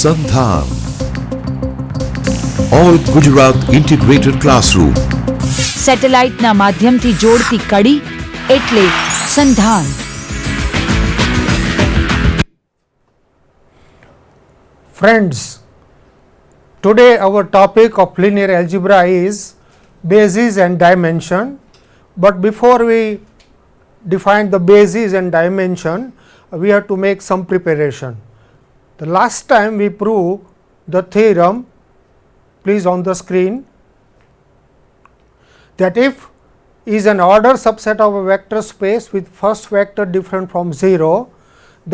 Sandhan. All Gujarat Integrated Classroom. સેટેલાઇટના માધ્યમથી જોડતી કડી એટલે સંધાન. Friends, today our topic of linear algebra is basis and dimension. But before we define the basis and dimension, we have to make some preparation. The last time we proved the theorem, please on the screen, that if is an order subset of a vector space with first vector different from 0,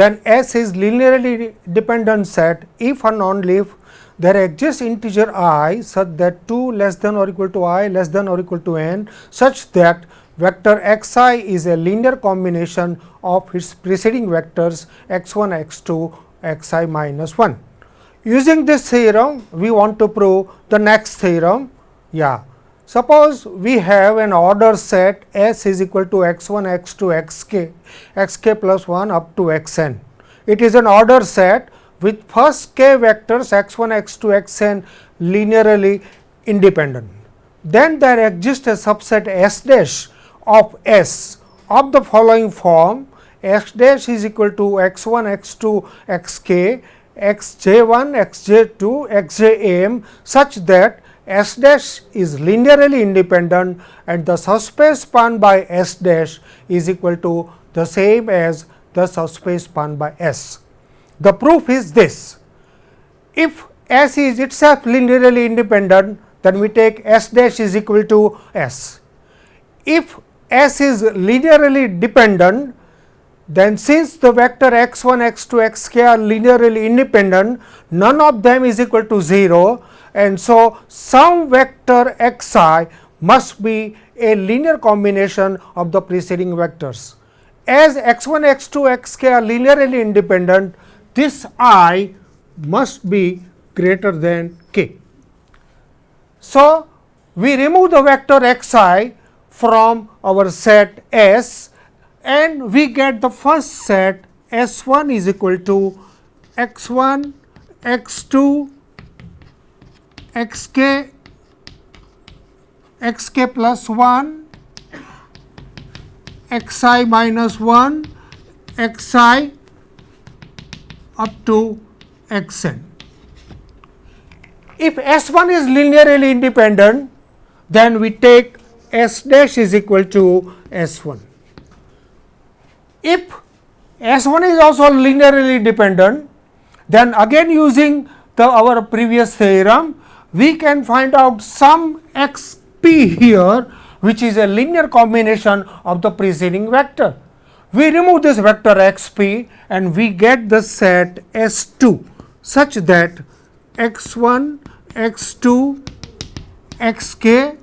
then S is linearly dependent set if and only if there exists integer I such that 2 less than or equal to I less than or equal to n, such that vector xi is a linear combination of its preceding vectors x1, x2, xi minus 1. Using this theorem, we want to prove the next theorem. Suppose we have an order set S is equal to x1, x2, xk plus 1 up to xn. It is an order set with first k vectors x1, x2, xn linearly independent. Then there exists a subset S dash of S of the following form: x dash is equal to x1, x2, xk, xj1, xj2, xjm, such that S dash is linearly independent and the subspace spanned by S dash is equal to the same as the subspace spanned by S. The proof is this: if S is itself linearly independent, then we take S dash is equal to S. If S is linearly dependent, then since the vector x1, x2, xk are linearly independent, none of them is equal to 0, and so some vector xi must be a linear combination of the preceding vectors. As x1, x2, xk are linearly independent, this I must be greater than k. So, we remove the vector xi from our set S and we get the first set S1 is equal to x1, x2, xk, xk plus 1, xi minus 1, xi up to xn. If S1 is linearly independent, then we take S dash is equal to S1. If S1 is also linearly dependent, then again using our previous theorem, we can find out some xp here, which is a linear combination of the preceding vector. We remove this vector xp and we get the set S2 such that x1, x2, xk,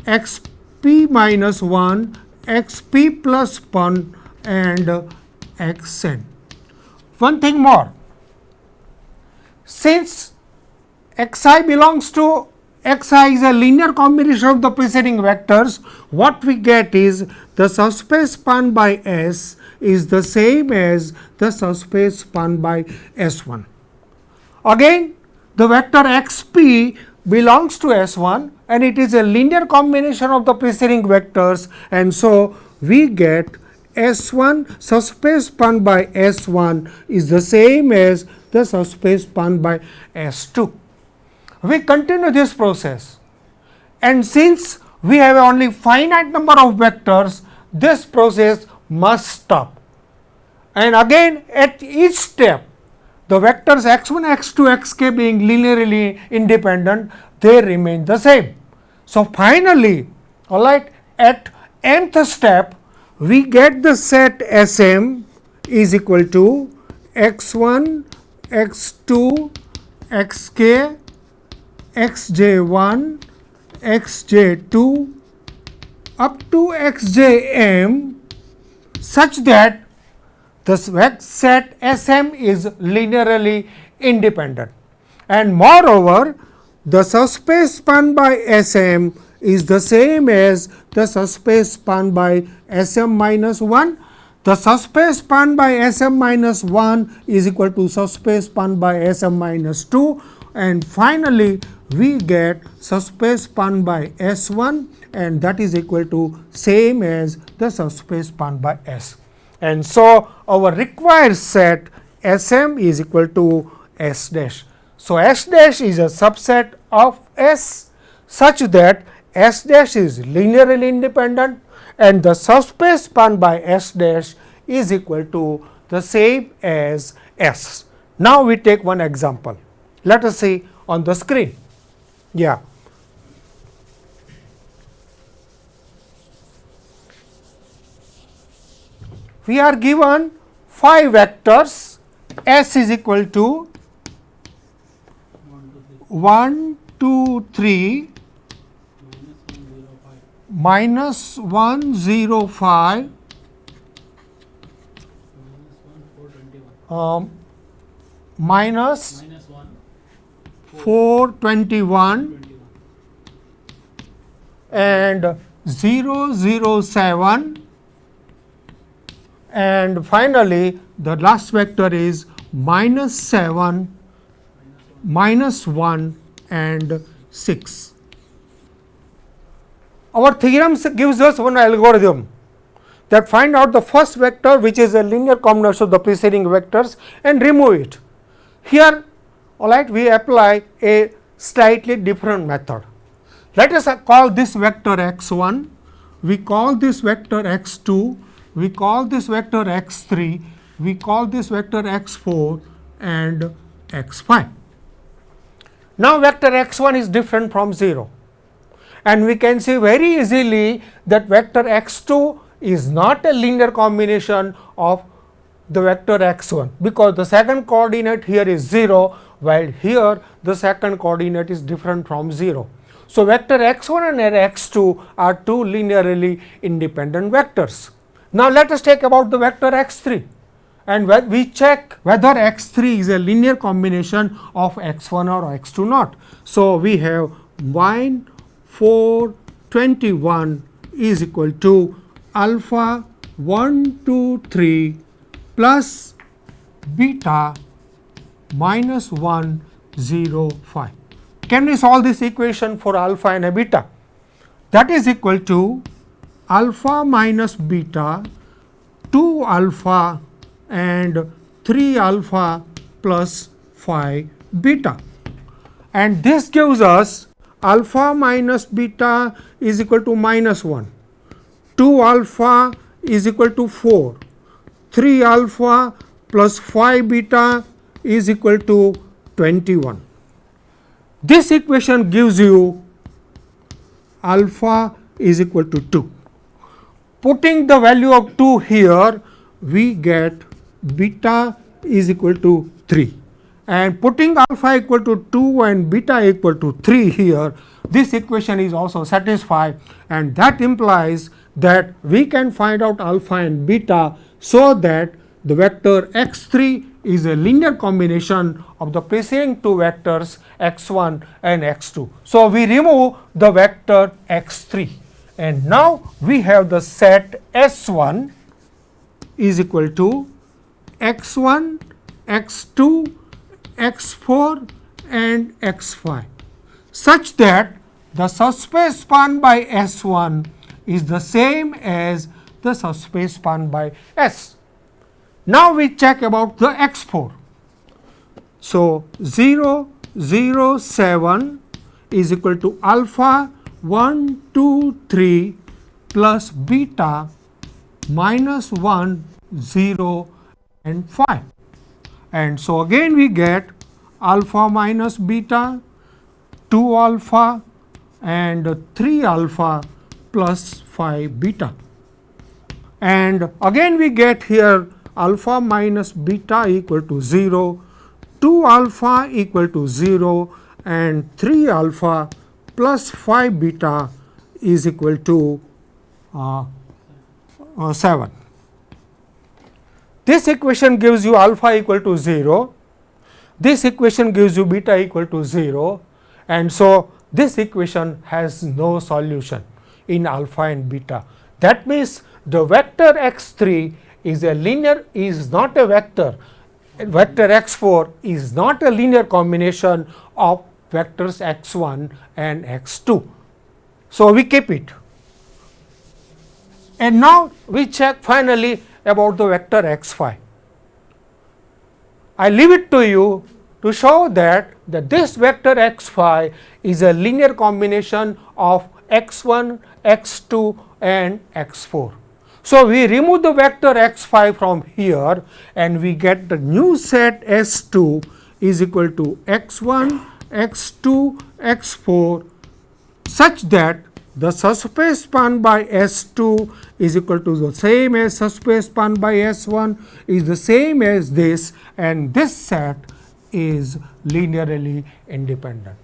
xp minus 1, xp plus 1 and xn. One thing more, since xi belongs to xi is a linear combination of the preceding vectors, what we get is the subspace spanned by S is the same as the subspace spanned by S1. Again, the vector xp belongs to S1 and it is a linear combination of the preceding vectors, and so we get S1 subspace spanned by S1 is the same as the subspace spanned by S2. We continue this process, and since we have only finite number of vectors, this process must stop. And again at each step, the vectors x1, x2, xk being linearly independent, they remain the same. So, finally, at nth step, we get the set Sm is equal to x1, x2, xk, xj1, xj2 up to xjm, such that the set Sm is linearly independent, and moreover the subspace spanned by Sm is the same as the subspace spanned by Sm minus 1. the subspace spanned by Sm minus 1 is equal to subspace spanned by Sm minus 2, and finally we get subspace spanned by S1, and that is equal to same as the subspace spanned by S. And so, our required set Sm is equal to S dash. So, S dash is a subset of S such that S dash is linearly independent, and the subspace spanned by S dash is equal to the same as S. Now, we take one example. Let us see on the screen. Yeah. We are given 5 vectors. S is equal to 1, 2, 3, minus 1, 0, 5, minus 4, 21, and 0, 0, 7, and finally the last vector is minus 7, minus 1 and 6. Our theorem gives us one algorithm that find out the first vector, which is a linear combination of the preceding vectors, and remove it. Here, all right, we apply a slightly different method. Let us call this vector x1, we call this vector x2, we call this vector x3, we call this vector x4 and x5. Now, vector x1 is different from 0, and we can see very easily that vector x2 is not a linear combination of the vector x1, because the second coordinate here is 0, while here the second coordinate is different from 0. So, vector x1 and x2 are two linearly independent vectors. Now, let us take about the vector x3, and we check whether x3 is a linear combination of x1 or x2 not. So, we have 1, 4, 21 is equal to alpha 1, 2, 3 plus beta minus 1, 0, 5. Can we solve this equation for alpha and beta? That is equal to alpha minus beta 2 alpha and 3 alpha plus 5 beta, and this gives us alpha minus beta is equal to minus 1, 2 alpha is equal to 4, 3 alpha plus 5 beta is equal to 21. This equation gives you alpha is equal to 2. Putting the value of 2 here, we get beta is equal to 3, and putting alpha equal to 2 and beta equal to 3 here, this equation is also satisfied, and that implies that we can find out alpha and beta, so that the vector x3 is a linear combination of the preceding two vectors x1 and x2. So, we remove the vector x3, and now we have the set S1 is equal to x1, x2, x4 and x5, such that the subspace spanned by S1 is the same as the subspace spanned by S. Now, we check about the x4. So, 0, 0, 7 is equal to alpha 1, 2, 3 plus beta minus 1, 0 and 5. And so, again we get alpha minus beta 2 alpha and 3 alpha plus 5 beta. And again we get here alpha minus beta equal to 0, 2 alpha equal to 0 and 3 alpha plus 5 beta is equal to 7. This equation gives you alpha equal to 0, this equation gives you beta equal to 0, and so this equation has no solution in alpha and beta. That means the vector x3 is not a vector. Vector x4 is not a linear combination of vectors x1 and x2. So, we keep it. And now, we check finally about the vector x5. I leave it to you to show that this vector x5 is a linear combination of x1, x2 and x4. So, we remove the vector x5 from here and we get the new set S2 is equal to x1, x2, x4 such that the subspace spanned by S2 is equal to the same as subspace spanned by S1 is the same as this, and this set is linearly independent.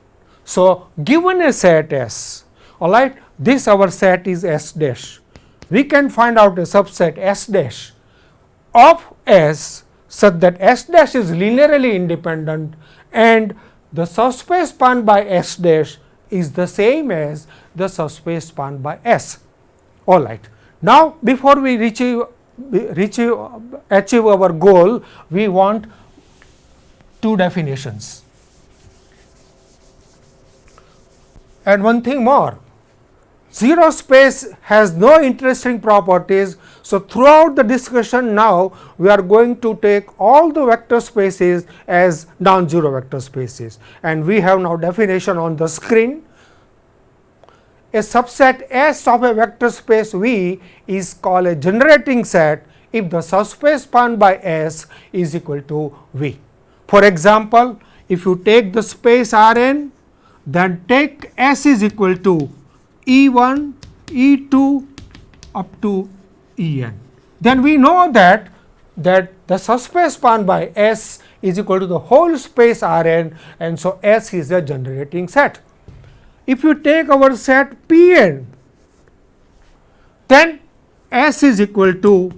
So, given a set S, all right, this our set is S dash. We can find out a subset S dash of S such that S dash is linearly independent and the subspace spanned by S dash is the same as the subspace spanned by S. All right. Now, before we achieve our goal, we want two definitions. And one thing more, zero space has no interesting properties. So, throughout the discussion now, we are going to take all the vector spaces as non-zero vector spaces, and we have now definition on the screen. A subset S of a vector space V is called a generating set if the subspace spanned by S is equal to V. For example, if you take the space Rn, then take S is equal to E1, E2 up to En. Then we know that the subspace spanned by S is equal to the whole space Rn, and so S is a generating set. If you take our set Pn, then S is equal to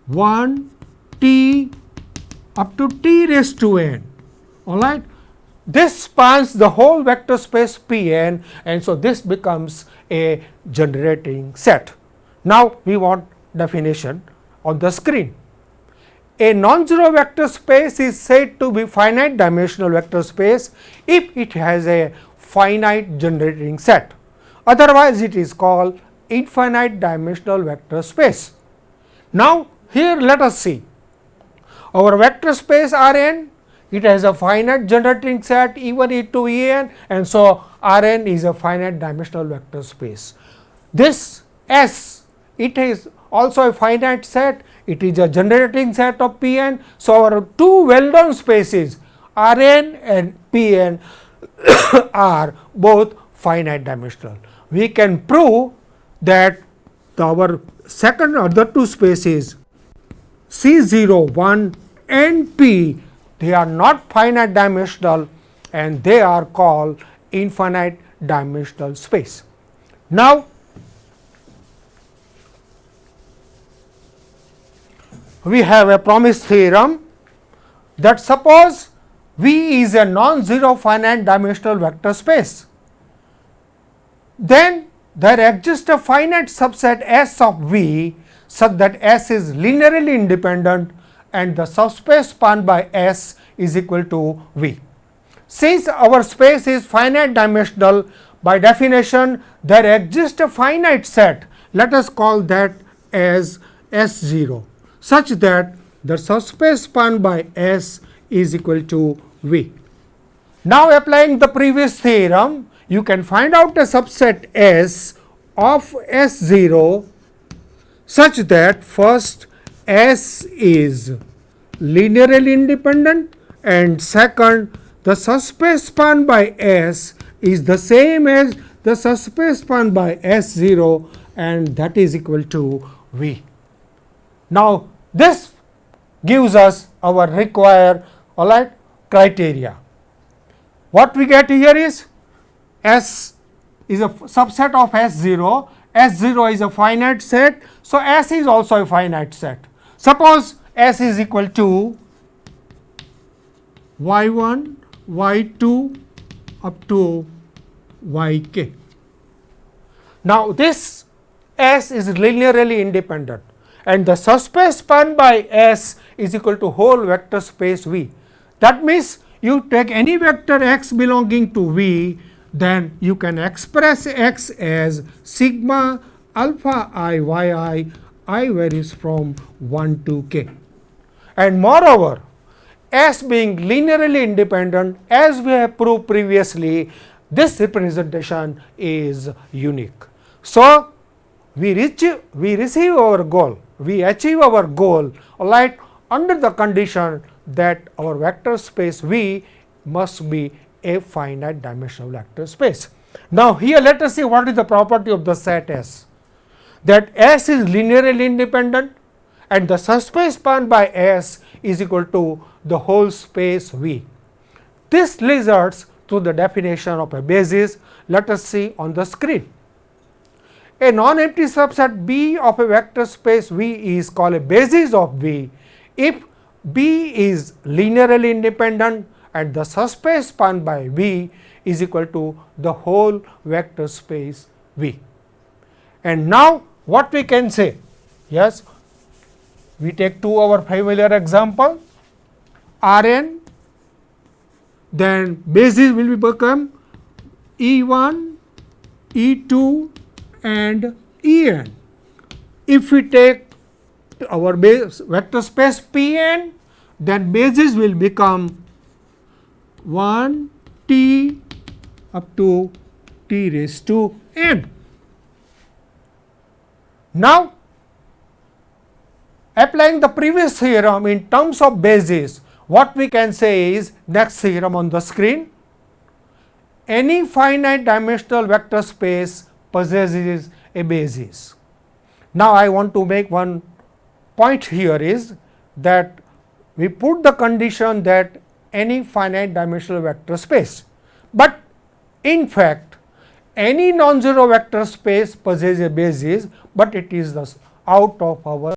1 T up to T raised to n. All right. This spans the whole vector space Pn, and so this becomes a generating set. Now, we want definition on the screen. A non-zero vector space is said to be finite dimensional vector space if it has a finite generating set. Otherwise, it is called infinite dimensional vector space. Now, here let us see our vector space Rn. It has a finite generating set E1, E2, En, and so Rn is a finite dimensional vector space. This S, it is also a finite set, it is a generating set of Pn. So, our two well known spaces Rn and Pn are both finite dimensional. We can prove that our second other two spaces C0, 1 and P, they are not finite dimensional and they are called infinite dimensional space. Now, we have a promise theorem that suppose V is a non-zero finite dimensional vector space, then there exists a finite subset S of V such that S is linearly independent and the subspace spanned by S is equal to V. Since our space is finite dimensional, by definition there exists a finite set, let us call that as S0, such that the subspace spanned by S is equal to V. Now, applying the previous theorem, you can find out a subset S of S0 such that first S is linearly independent and second the subspace spanned by S is the same as the subspace spanned by S0, and that is equal to V. Now, this gives us our required criteria. What we get here is S is a subset of S0, S0 is a finite set, so S is also a finite set. Suppose S is equal to y1, y2 up to yk. Now, this S is linearly independent, and the subspace spanned by S is equal to whole vector space V. That means, you take any vector x belonging to V, then you can express x as sigma alpha I y I varies from 1 to k. And moreover, S being linearly independent, as we have proved previously, this representation is unique. So, we receive our goal, we achieve our goal, alright, under the condition that our vector space V must be a finite dimensional vector space. Now, here let us see what is the property of the set S. That S is linearly independent and the subspace spanned by S is equal to the whole space V. This leads us to the definition of a basis. Let us see on the screen. A non-empty subset B of a vector space V is called a basis of V if B is linearly independent and the subspace spanned by V is equal to the whole vector space V. And now, what we can say? Yes, we take our familiar example Rn, then basis will become E1, E2 and En. If we take our base vector space Pn, then basis will become 1 t up to t raised to n. Now, applying the previous theorem in terms of basis, what we can say is next theorem on the screen. Any finite dimensional vector space possesses a basis. Now, I want to make one point here is that we put the condition that any finite dimensional vector space, but in fact any non-zero vector space possesses a basis, but it is out of our